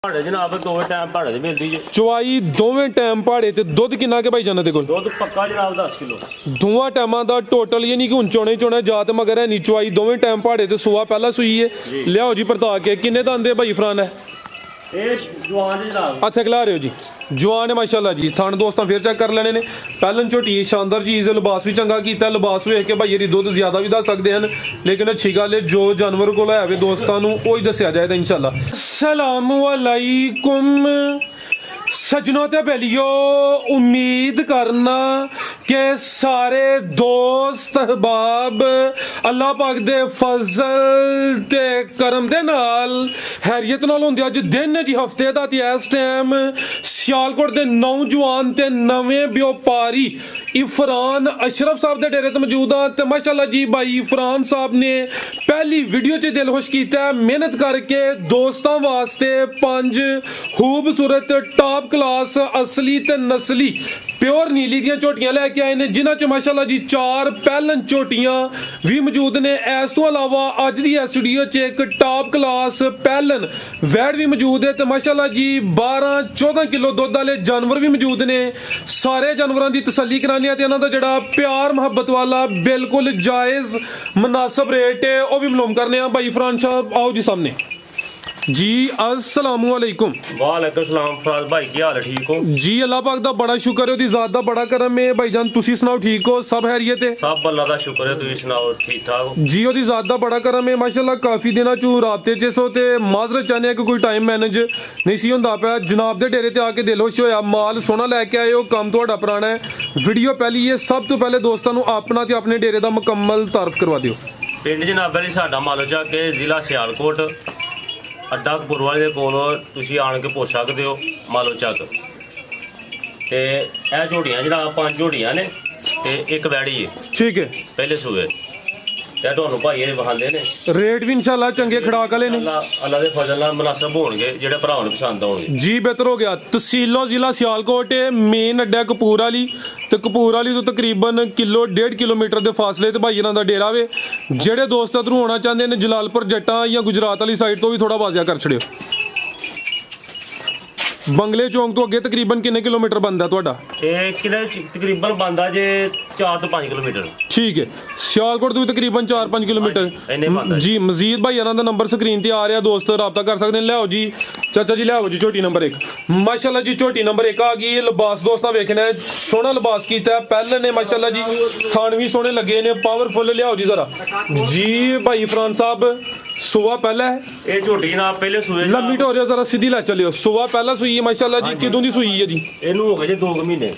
भाड़े जनाब दोवें टाइम भाड़े दी मिलदी जे ਚਵਾਈ ਦੋਵੇਂ ਟਾਈਮ ਪਹਾੜੇ ਤੇ ਦੁੱਧ ਕਿੰਨਾ ਕੇ ਭਾਈ ਜਾਨਾਂ ਦੇ ਕੋਲ दुध पक्का जनाब 10 किलो ਦੋਵਾਂ ਟਾਈਮਾਂ ਦਾ ਟੋਟਲ ਇਹ ਨਹੀਂ ਕਿ ਹੁਣ ਚੋਣੇ ਚੋਣਾ ਜਾਤ ਮਗਰ ਹੈ ਨੀ ਚਵਾਈ ਦੋਵੇਂ ਟਾਈਮ ਪਹਾੜੇ ਤੇ ਸੂਆ ਪਹਿਲਾਂ ਸੂਈ ਹੈ ਲਿਆਓ ਜੀ ਪਰਤਾ ਕੇ ਕਿੰਨੇ ਦਾ ਆਂਦੇ ਭਾਈ ਫਰਾਨ ਹੈ ਇਹ ਜਵਾਨ ਜਨਾਬ ਹੱਥ ਖਿਲਾ ਰਹੇ ਹੋ ਜੀ ਜਵਾਨ ਹੈ ਮਾਸ਼ਾਅੱਲਾ ਜੀ ਥਣ ਦੋਸਤਾਂ ਫੇਰ ਚੈੱਕ ਕਰ ਲੈਣੇ ਨੇ ਪਹਿਲਨ ਝੋਟੀ ਸ਼ਾਨਦਾਰ ਚੀਜ਼ ਲਿਬਾਸ ਵੀ ਚੰਗਾ ਕੀਤਾ ਲਿਬਾਸ ਵੇਖ ਕੇ ਭਾਈ ਇਹਦੀ ਦੁੱਧ ਜ਼ਿਆਦਾ ਵੀ ਦੱਸ ਸਕਦੇ ਹਨ ਲੇਕਿਨ ਅੱਛੀ ਗੱਲ ਹੈ ਜੋ ਜਾਨਵਰ ਕੋਲ ਹੈ ਵੇ ਦੋਸਤਾਂ ਨੂੰ ਉਹ ਹੀ ਦੱਸਿਆ ਜਾਏਗਾ ਇਨਸ਼ਾਅੱਲਾ ਅਸਲਾਮੁ ਅਲੈਕੁਮ सजनों ते बेलियो उम्मीद करना कि सारे दोस्त अहबाब अल्लाह पाक दे फजल ते करम दे नाल हैरियत नाल होंदे अज दिन जी हफ्ते दा ते इस टाइम सियालकोट दे नौजवान ते नवें व्यापारी इफरान अशरफ साहब दे डेरे ते मौजूद हाँ ते माशाअल्लाह जी भाई इफरान साहब ने पहली वीडियो च दिल खुश कीता है मेहनत करके दोस्तां वास्ते 5 खूबसूरत टॉप क्लास असली ते नस्ली प्योर नीली दियां झोटियां लेके आए ने जिन्हां च माशाअल्लाह जी 4 पहलन झोटियां भी मौजूद ने इस तो अलावा अज दी इस वीडियो च एक टॉप क्लास पहलन वैड भी मौजूद है ते माशाअल्लाह जी 12-14 किलो दुध वाले जानवर भी मौजूद ने सारे जानवरों की तसल्ली कराने ते इन्हां दा जिहड़ा प्यार मुहब्बत वाला बिल्कुल जायज़ मुनासिब रेट है वह भी मालूम करने भाई इफरान साहब आओ जी सामने जी अस्सलामु अलैकुम वालेकुम सलाम फराज भाई की हाल है ठीक हो जी अल्लाह पाक दा बड़ा शुक्र है ओदी ज़ात दा बड़ा करम है भाईजान तुसी सुनाओ ठीक हो सब खैरियत है सब अल्लाह दा शुक्र है तुसी सुनाओ ठीक ठाक हो जी ओदी ज़ात दा बड़ा करम है माशाअल्लाह काफ़ी दिनों चों राबते च सो ते माजरत चाहने कि कोई टाइम मैनेज नहीं सी हुंदा पिया जनाब दे डेरे ते आके दिल खुश होया माल सोहना लैके आए हो काम तुहाडा पुराना है वीडियो पहली है सब तो पहले दोस्तां नूं अपना ते अपने डेरे दा मुकम्मल तारफ करवा दिओ पिंड जनाब अली साडा मालोचा के जिला सियालकोट ਅੱਡਾ ਕਪੂਰਵਾਲੇ ਦੇ ਕੋਲ ਤੁਸੀਂ ਆਣ ਕੇ ਪੁੱਛ ਸਕਦੇ ਹੋ ਮਾਲੋ ਚੱਕ ਤੇ ਇਹ ਝੋੜੀਆਂ ਜਿਹੜਾ 5 ਝੋੜੀਆਂ ਨੇ ਤੇ ਇੱਕ ਵੈੜੀ ਹੈ ठीक है ਪਹਿਲੇ ਸੂਏ ਤੇ ਤੁਹਾਨੂੰ ਭਾਈ ਇਹ ਵਹਾਉਂਦੇ ਨੇ रेट भी इंशाल्लाह चंगे खड़ाक वाले ने ਅੱਲਾ ਦੇ ਫਜ਼ਲ ਨਾਲ ਮੁਨਾਸਬ ਹੋਣਗੇ ਜਿਹੜੇ ਭਰਾਵਾਂ ਨੂੰ ਪਸੰਦ ਆਉਣਗੇ जी बेहतर हो गया तहसीलो जिला सियालकोट है मेन अड्डा कपूर वाली ਤੇ ਕਪੂਰ ਵਾਲੀ ਤੋਂ ਤਕਰੀਬਨ ਕਿਲੋ 1.5 ਕਿਲੋਮੀਟਰ ਦੇ ਫਾਸਲੇ ਤੇ ਭਾਈ ਇਹਨਾਂ ਦਾ ਡੇਰਾ ਵੇ ਜਿਹੜੇ ਦੋਸਤ ਇਧਰੋਂ ਆਉਣਾ ਚਾਹੁੰਦੇ ਨੇ ਜਲਾਲਪੁਰ ਜੱਟਾਂ ਜਾਂ ਗੁਜਰਾਤ ਵਾਲੀ ਸਾਈਡ ਤੋਂ ਵੀ ਥੋੜਾ ਵਾਜ਼ਿਆ ਕਰ ਛੜਿਓ ਬੰਗਲੇ ਚੌਂਕ ਤੋਂ ਅੱਗੇ ਤਕਰੀਬਨ ਕਿੰਨੇ ਕਿਲੋਮੀਟਰ ਬਣਦਾ ਤੁਹਾਡਾ ਇਹ ਕਿਲੇ ਤਕਰੀਬਨ ਬੰਦਾ ਜੇ 4 ਤੋਂ 5 ਕਿਲੋਮੀਟਰ ਠੀਕ ਹੈ ਸਿਆਲਕੋਟ ਤੋਂ ਵੀ ਤਕਰੀਬਨ 4-5 ਕਿਲੋਮੀਟਰ ਇੰਨੇ ਬਣਦਾ ਜੀ ਮਜ਼ੀਦ ਭਾਈ ਇਹਨਾਂ ਦਾ ਨੰਬਰ ਸਕਰੀਨ ਤੇ ਆ ਰਿਹਾ ਦੋਸਤ ਰਾਬਤਾ ਕਰ ਸਕਦੇ ਨੇ ਲਿਆਓ ਜੀ ਚਾਚਾ ਜੀ ਲਿਆਓ ਜੀ ਝੋਟੀ ਨੰਬਰ 1 ਮਾਸ਼ਾਅੱਲਾ ਜੀ ਝੋਟੀ ਨੰਬਰ 1 ਆ ਗਈ ਲਿਬਾਸ ਦੋਸਤਾਂ ਵੇਖਣਾ ਹੈ ਸੋਹਣਾ ਲਿਬਾਸ ਕੀਤਾ ਹੈ ਪਹਿਲੇ ਨੇ ਮਾਸ਼ਾਅੱਲਾ ਜੀ ਖਾਣ ਵੀ ਸੋਹਣੇ ਲੱਗੇ ਨੇ ਪਾਵਰਫੁਲ ਲਿਆਓ ਜੀ ਜ਼ਰਾ ਜੀ ਭਾਈ ਇਫਰਾਨ ਸਾਹਿਬ ਸੁਆ ਪਹਿਲਾ ਹੈ ਇਹ ਝੋਟੀ ਜਨਾਬ ਪਹਿਲੇ ਸੂਏ ਲੰਮੀ ਢੋਰਿਓ ਜ਼ਰਾ ਸਿੱਧੀ ਲੈ ਚੱਲਿਓ ਸੁਆ ਪਹਿਲਾ ਸੂਈ ਹੈ ਮਾਸ਼ਾਅੱਲਾ ਜੀ ਕਿਦੋਂ ਦੀ ਸੂਈ ਹੈ ਜੀ ਇਹਨੂੰ ਹੋ ਗਏ ਜੇ 2 ਮਹੀਨੇ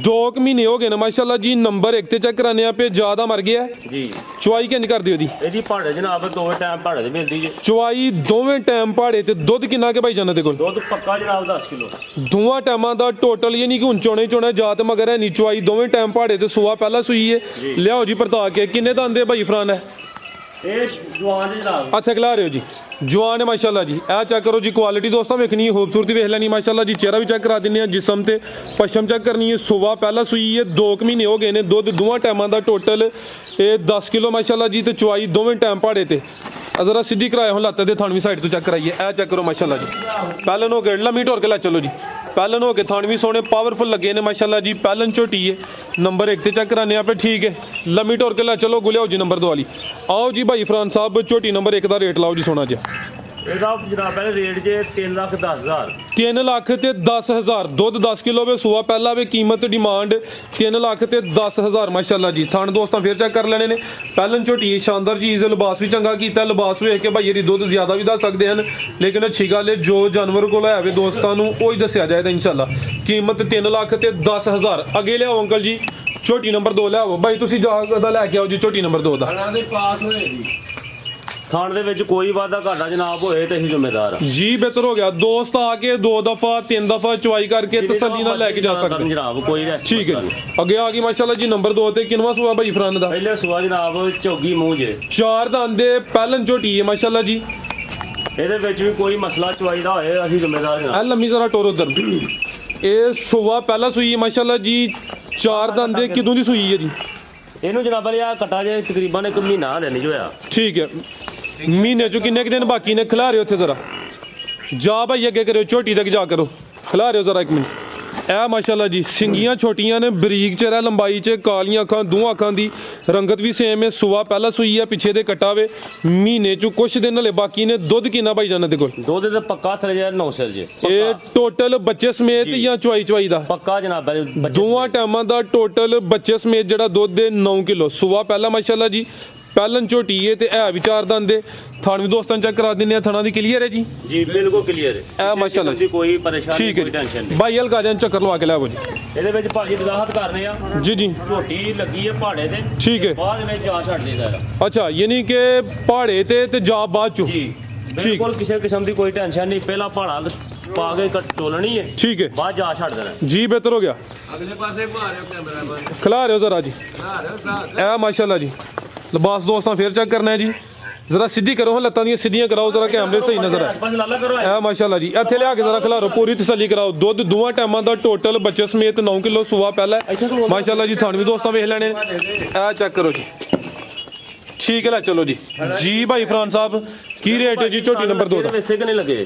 2 ਮਹੀਨੇ ਹੋ ਗਏ ਨੇ ਮਾਸ਼ਾਅੱਲਾ ਜੀ ਨੰਬਰ 1 ਤੇ ਚੈੱਕ ਕਰਾਨੇ ਆ ਪੇ ਜ਼ਿਆਦਾ ਮਰ ਗਿਆ ਜੀ ਚੁਆਈ ਕਿੰਨੀ ਕਰਦੇ ਉਹਦੀ ਇਹਦੀ ਭਾੜੇ ਜਨਾਬ ਦੋਵੇਂ ਟਾਈਮ ਭਾੜੇ ਦੀ ਮਿਲਦੀ ਜੇ ਚੁਆਈ ਦੋਵੇਂ ਟਾਈਮ ਪਹਾੜੇ ਤੇ ਦੁੱਧ ਕਿੰਨਾ ਕੇ ਭਾਈ ਜਾਨਾਂ ਦੇ ਕੋਲ ਦੁੱਧ ਪੱਕਾ ਜਨਾਬ 10 ਕਿਲੋ ਦੋਵਾਂ ਟਾਈਮਾਂ ਦਾ ਟੋਟਲ ਇਹ ਨਹੀਂ ਕਿ ਹੁਣ ਚੋਣੇ ਚੋਣਾ ਜਾਤ ਮਗਰ ਹੈ ਨੀ ਚੁਆਈ ਦੋਵੇਂ ਟਾਈਮ ਪਹਾੜੇ ਤੇ ਸੂਆ ਪਹਿਲਾਂ ਸੂਈ ਹੈ ਲਿਆਓ ਜੀ ਪਰਤਾ ਕੇ ਕਿੰਨੇ ਦਾ ਆਂਦੇ ਭਾਈ ਫਰਾਨ ਹੈ ਇਹ ਜਵਾਨ ਜਨਾਬ ਹੱਥ ਖਿਲਾ ਰਹੇ ਹੋ ਜੀ ਜਵਾਨ ਹੈ ਮਾਸ਼ਾਅੱਲਾ ਜੀ ਇਹ ਚੈੱਕ ਕਰੋ ਜੀ ਕੁਆਲਿਟੀ ਦੋਸਤਾਂ ਵੇਖਣੀ ਹੈ ਖੂਬਸੂਰਤੀ ਵੇਖ ਲੈਣੀ ਮਾਸ਼ਾਅੱਲਾ ਜੀ ਚਿਹਰਾ ਵੀ ਚੈੱਕ ਕਰਾ ਦਿੰਨੇ ਆ ਜਿਸਮ ਤੇ ਪਸ਼ਮ ਚੈੱਕ ਕਰਨੀ ਹੈ ਸੁਬਾ ਪਹਿਲਾਂ ਸੂਈ ਹੈ 2 ਮਹੀਨੇ ਹੋ ਗਏ ਨੇ ਦੁੱਧ ਦੋਵਾਂ ਟਾਈਮਾਂ ਦਾ ਟੋਟਲ ਇਹ 10 ਕਿਲੋ ਮਾਸ਼ਾਅੱਲਾ ਜੀ ਤੇ ਚੁਆਈ ਦੋਵੇਂ ਟਾਈਮ ਪਹਾੜੇ ਤੇ ਜ਼ਰਾ ਸਿੱਧੀ ਕਰਾਇਆ ਹੁਣ ਲੱਤ ਦੇ ਥਾਣਵੀਂ ਸਾਈਡ ਤੋਂ ਚੈੱਕ ਕਰਾਈਏ ਇਹ ਚੈੱਕ ਕਰੋ ਮਾਸ਼ਾਅੱਲਾ ਜੀ ਪਹਿਲਾਂ ਨੂੰ ਗੇੜ ਲੰਮੀ ਢੋਰ ਕੇ ਲੈ ਚਲੋ ਜੀ ਪਹਿਲਾਂ ਹੋ ਕੇ ਥਾਣਵੀਂ ਸੋਹਣੇ ਪਾਵਰਫੁਲ ਲੱਗੇ ਨੇ ਮਾਸ਼ਾਅੱਲਾ ਜੀ ਪਹਿਲਨ ਝੋਟੀ ਹੈ ਨੰਬਰ 1 ਤੇ ਚੈੱਕ ਕਰਾਨੇ ਆਪੇ ਠੀਕ ਹੈ ਲੰਮੀ ਢੋਰ ਕੇ ਲੈ ਚਲੋ ਗੁਲਿਆਓ ਜੀ ਨੰਬਰ 2 ਵਾਲੀ ਆਓ ਜੀ ਭਾਈ ਇਫਰਾਨ ਸਾਹਿਬ ਝੋਟੀ ਨੰਬਰ 1 ਦਾ ਰੇਟ ਲਾਓ ਜੀ ਸੋਹਣਾ ਜਿਹਾ ਇਹਦਾ ਜਨਾਬ ਪਹਿਲੇ ਰੇਟ ਜੇ 3,10,000 3 ਲੱਖ ਤੇ 10,000 ਦੁੱਧ 10 ਕਿਲੋ ਵੇ ਸੂਆ ਪਹਿਲਾ ਵੇ ਕੀਮਤ ਡਿਮਾਂਡ 3 ਲੱਖ ਤੇ 10,000 ਮਾਸ਼ਾਅੱਲਾ ਜੀ ਥਣ ਦੋਸਤਾਂ ਫੇਰ ਚੈੱਕ ਕਰ ਲੈਣੇ ਨੇ ਪਹਿਲਨ ਝੋਟੀ ਸ਼ਾਨਦਾਰ ਚੀਜ਼ ਲਿਬਾਸ ਵੀ ਚੰਗਾ ਕੀਤਾ ਲਿਬਾਸ ਵੇਖ ਕੇ ਭਾਈ ਇਹਦੀ ਦੁੱਧ ਜ਼ਿਆਦਾ ਵੀ ਦੱਸ ਸਕਦੇ ਹਨ ਲੇਕਿਨ ਅੱਛੀ ਗੱਲ ਹੈ ਜੋ ਜਾਨਵਰ ਕੋਲ ਹੈ ਵੇ ਦੋਸਤਾਂ ਨੂੰ ਉਹ ਹੀ ਦੱਸਿਆ ਜਾਏਗਾ ਇਨਸ਼ਾਅੱਲਾ ਕੀਮਤ 3 ਲੱਖ ਤੇ 10,000 ਅੱਗੇ ਲਿਆਓ ਅੰਕਲ ਜੀ ਝੋਟੀ ਨੰਬਰ 2 ਲਿਆਓ ਭਾਈ ਤੁਸੀਂ ਦਾ ਲੈ ਕੇ ਆਓ ਜੀ ਝੋਟੀ ਨੰਬਰ 2 ਦਾ ਪਾਸ ਹੋਏ ਜੀ ਖਾਣ ਦੇ ਵਿੱਚ ਕੋਈ ਵਾਧਾ ਘਾਟਾ ਜਨਾਬ ਹੋਏ ਤੇ ਅਸੀਂ ਜ਼ਿੰਮੇਦਾਰ ਹਾਂ ਜੀ ਬਿਹਤਰ ਹੋ ਗਿਆ ਦੋਸਤ ਆ ਕੇ 2 ਦਫਾ 3 ਦਫਾ ਚੁਆਈ ਕਰਕੇ ਤਸੱਲੀ ਨਾਲ ਲੈ ਕੇ ਜਾ ਸਕਦੇ ਜਨਾਬ ਕੋਈ ਰੈਸਟ ਠੀਕ ਹੈ ਜੀ ਅੱਗੇ ਆ ਗਈ ਮਾਸ਼ਾਅੱਲਾ ਜੀ ਨੰਬਰ 2 ਤੇ ਕਿੰਨਵਾਂ ਸੂਆ ਭਾਈ ਫਰਾਨ ਦਾ ਪਹਿਲੇ ਸੂਆ ਜਨਾਬ ਝੋਗੀ ਮੂੰਹ ਜੇ 4 ਦੰਦੇ ਪਹਿਲਨ ਝੋਟੀ ਹੈ ਮਾਸ਼ਾਅੱਲਾ ਜੀ ਇਹਦੇ ਵਿੱਚ ਵੀ ਕੋਈ ਮਸਲਾ ਚੁਆਈ ਦਾ ਹੋਏ ਅਸੀਂ ਜ਼ਿੰਮੇਦਾਰ ਹਾਂ ਇਹ ਲੰਮੀ ਜ਼ਰਾ ਟੋਰ ਉਧਰ ਇਹ ਸੂਆ ਪਹਿਲਾ ਸੂਈ ਹੈ ਮਾਸ਼ਾਅੱਲਾ ਜੀ 4 ਦੰਦੇ ਕਿਦੋਂ ਦੀ ਸੂਈ ਹੈ ਜੀ ਇਹਨੂੰ ਜਨਾਬ ਲਿਆ ਕਟਾ ਜੇ ਤਕਰੀਬਨ 1 ਮਹੀਨਾ ਲੈਣੀ ਹੋਇਆ ਠੀਕ ਹੈ ਮਹੀਨੇ ਚੋਂ ਕਿੰਨੇ ਕੁ ਦਿਨ ਬਾਕੀ ਨੇ ਖਿਲਾ ਰਹੇ ਉੱਥੇ ਜ਼ਰਾ ਜਾ ਭਾਈ ਅੱਗੇ ਕਰਿਓ ਝੋਟੀ ਤੱਕ ਜਾ ਕਰੋ ਖਿਲਾ ਰਿਓ ਜ਼ਰਾ ਇੱਕ ਮਿੰਟ ਇਹ ਮਾਸ਼ਾਅੱਲਾ ਜੀ ਸਿੰਗੀਆਂ ਛੋਟੀਆਂ ਨੇ ਬਰੀਕ ਚਿਹਰਾ ਲੰਬਾਈ 'ਚ ਕਾਲੀਆਂ ਅੱਖਾਂ ਦੋਹਾਂ ਅੱਖਾਂ ਦੀ ਰੰਗਤ ਵੀ ਸੇਮ ਹੈ ਸੁਆ ਪਹਿਲਾਂ ਸੂਈ ਹੈ ਪਿੱਛੇ ਦੇ ਕੱਟਾ ਵੇ ਮਹੀਨੇ 'ਚ ਕੁਛ ਦਿਨ ਹਲੇ ਬਾਕੀ ਨੇ ਦੁੱਧ ਕਿੰਨਾ ਭਾਈ ਜਾਨਾਂ ਦੇ ਕੋਲ ਦੁੱਧ ਤੇ ਪੱਕਾ ਥਲੇ ਜਾ 9 ਸਿਰ ਜੇ ਇਹ ਟੋਟਲ ਬੱਚੇ ਸਮੇਤ ਜਾਂ ਚਵਾਈ ਦਾ ਪੱਕਾ ਜਨਾਬ ਬੱਚੇ ਦੋਵਾਂ ਟਾਈਮਾਂ ਦਾ ਟੋਟਲ ਬੱਚੇ ਸਮੇਤ ਜਿਹੜਾ ਦੁੱਧ ਦੇ 9 ਕਿਲੋ ਸੁਆ ਪਹਿਲਾਂ ਮਾਸ਼ਾਅੱਲਾ ਜੀ ਪਹਿਲਨ ਝੋਟੀ ਹੈ ਤੇ ਇਹ ਵੀ ਚਾਰ ਦੰਦ ਦੇ ਥਣ ਵੀ ਦੋਸਤਾਂ ਚੈੱਕ ਕਰਾ ਦਿੰਦੇ ਆ ਥਣਾ ਦੀ ਕਲੀਅਰ ਹੈ ਜੀ ਜੀ ਬਿਲਕੁਲ ਕਲੀਅਰ ਹੈ ਇਹ ਮਾਸ਼ਾਅੱਲਾ ਜੀ ਕੋਈ ਪਰੇਸ਼ਾਨੀ ਠੀਕ ਹੈ ਕੋਈ ਟੈਨਸ਼ਨ ਜੀ ਨਹੀਂ ਭਾਈ ਹਲਕਾ ਜਿਹਾ ਚੱਕਰ ਲਵਾ ਕੇ ਲਿਆਵੋ ਜੀ ਇਹਦੇ ਵਿੱਚ ਭਾਜੀ ਵਜ਼ਾਹਤ ਕਰਨੇ ਆ ਜੀ ਜੀ ਝੋਟੀ ਲੱਗੀ ਹੈ ਪਹਾੜੇ ਤੇ ਠੀਕ ਹੈ ਬਾਅਦ ਵਿੱਚ ਜਾ ਛੱਡ ਦੇਦਾ ਅੱਛਾ ਯਾਨੀ ਕਿ ਪਹਾੜੇ ਤੇ ਜਾ ਬਾਅਦ ਚ ਜੀ ਬਿਲਕੁਲ ਕਿਸੇ ਕਿਸਮ ਦੀ ਕੋਈ ਟੈਨਸ਼ਨ ਨਹੀਂ ਪਹਿਲਾਂ ਪਹਾੜਾ ਪਾ ਕੇ ਤੋਲਣੀ ਹੈ ਠੀਕ ਹੈ ਬਾਅਦ ਜਾ ਛੱਡ ਦੇਣਾ ਜੀ ਬਿਹਤਰ ਹੋ ਗਿਆ ਅਗਲੇ ਪਾਸੇ ਮਾਰਿਓ ਕੈਮਰਾ ਖਿਲਾ ਰਿਓ ਜ਼ਰਾ ਜੀ ਮਾਰਿਓ ਸਾਥ ਇਹ ਮਾਸ਼ਾਅੱਲਾ ਜੀ ਲਿਬਾਸ ਦੋਸਤਾਂ ਫੇਰ ਚੈੱਕ ਕਰਨਾ ਹੈ ਜੀ ਜ਼ਰਾ ਸਿੱਧੀ ਕਰੋ ਹਾਂ ਲੱਤਾਂ ਦੀਆਂ ਸਿੱਧੀਆਂ ਕਰਾਓ ਜ਼ਰਾ ਕੈਮਰੇ ਸਹੀ ਨਜ਼ਰ ਆ ਬਸ ਲਾਲਾ ਕਰੋ ਇਹ ਮਾਸ਼ਾਅੱਲਾ ਜੀ ਇੱਥੇ ਲਿਆ ਕੇ ਜ਼ਰਾ ਖਿਲਾਰੋ ਪੂਰੀ ਤਸੱਲੀ ਕਰਾਓ ਦੁੱਧ ਦੋਵਾਂ ਟਾਈਮਾਂ ਦਾ ਟੋਟਲ ਬੱਚੇ ਸਮੇਤ 9 ਕਿਲੋ ਸੁਆ ਪਹਿਲਾ ਮਾਸ਼ਾਅੱਲਾ ਜੀ ਥਣ ਵੀ ਦੋਸਤਾਂ ਵੇਖ ਲੈਣੇ ਇਹ ਚੈੱਕ ਕਰੋ ਜੀ ਠੀਕ ਹੈ ਲੈ ਚਲੋ ਜੀ ਜੀ ਭਾਈ ਫਰਾਨ ਸਾਹਿਬ ਕੀ ਰੇਟ ਹੈ ਜੀ ਝੋਟੀ ਨੰਬਰ 2 ਦਾ ਵੈਸੇ ਕਿ ਨਹੀਂ ਲੱਗੇ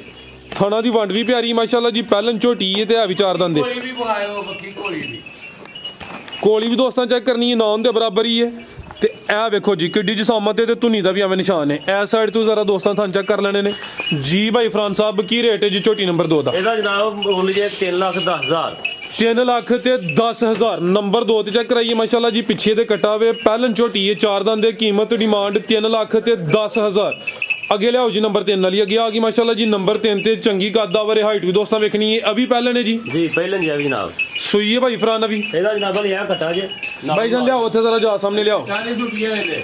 ਥਣਾ ਦੀ ਵੰਡ ਵੀ ਪਿਆਰੀ ਮਾਸ਼ਾਅੱਲਾ ਜੀ ਪਹਿਲਨ ਝੋਟੀ ਹੈ ਤੇ ਆ ਵੀ ਚਾਰ ਦੰਦ ਦੇ ਕੋਈ ਵੀ ਬੁਹਾਇਓ ਬੱਕੀ ਕੋਲੀ ਦੀ ਕੋਲੀ ਵੀ ਦੋਸਤਾਂ ਚੈੱਕ ਕਰਨੀ ਹੈ 9 ਦੇ ਬਰਾਬਰ ਹੀ ਹੈ ਤੇ ਇਹ ਵੇਖੋ ਜੀ ਕਿੱਡੀ ਜਸਾਮਤ ਤੇ ਧੁਨੀ ਦਾ ਵੀ ਐਵੇਂ ਨਿਸ਼ਾਨ ਹੈ ਇਸ ਸਾਈਡ ਤੋਂ ਜ਼ਰਾ ਦੋਸਤਾਂ ਥਾਂ ਚੈੱਕ ਕਰ ਲੈਣੇ ਨੇ ਜੀ ਭਾਈ ਫਰਾਨ ਸਾਹਿਬ ਕੀ ਰੇਟ ਹੈ ਜੀ ਝੋਟੀ ਨੰਬਰ 2 ਦਾ ਇਹਦਾ ਜਨਾਬ ਬੋਲ ਜੇ 3,10,000 3 ਲੱਖ ਤੇ 10,000 ਨੰਬਰ 2 ਤੇ ਚੈੱਕ ਕਰਾਈਏ ਮਾਸ਼ਾਅੱਲਾ ਜੀ ਪਿੱਛੇ ਦੇ ਕਟਾਵੇ ਪਹਿਲਨ ਝੋਟੀ ਹੈ ਚਾਰ ਦੰਦ ਦੇ ਕੀਮਤ ਡਿਮਾਂਡ 3 ਲੱਖ ਤੇ 10,000 ਅੱਗੇ ਲਿਆਓ ਜੀ ਨੰਬਰ 3 ਵਾਲੀ ਅੱਗੇ ਆ ਗਈ ਮਾਸ਼ਾਅੱਲਾ ਜੀ ਨੰਬਰ 3 ਤੇ ਚੰਗੀ ਕੱਦਾਵਰ ਹਾਈਟ ਵੀ ਦੋਸਤਾਂ ਵੇਖਣੀ ਹੈ ਅਭੀ ਪਹਿਲਨ ਹੈ ਜੀ ਜੀ ਪਹਿਲਾਂ ਜੀ ਵੀ ਜਨਾਬ ਸੂਈ ਹੈ ਭਾਈ ਫਰਾਨ ਅਭੀ ਇਹਦਾ ਜਨਾਬ ਵਾਲੀ ਆ ਘਟਾ ਜੇ ਭਾਈ ਜਾਨ ਲਿਆਓ ਉੱਥੇ ਜ਼ਰਾ ਜਾ ਸਾਹਮਣੇ ਲਿਆਓ 40 ਸੁਟੀਆਂ ਇਹਦੇ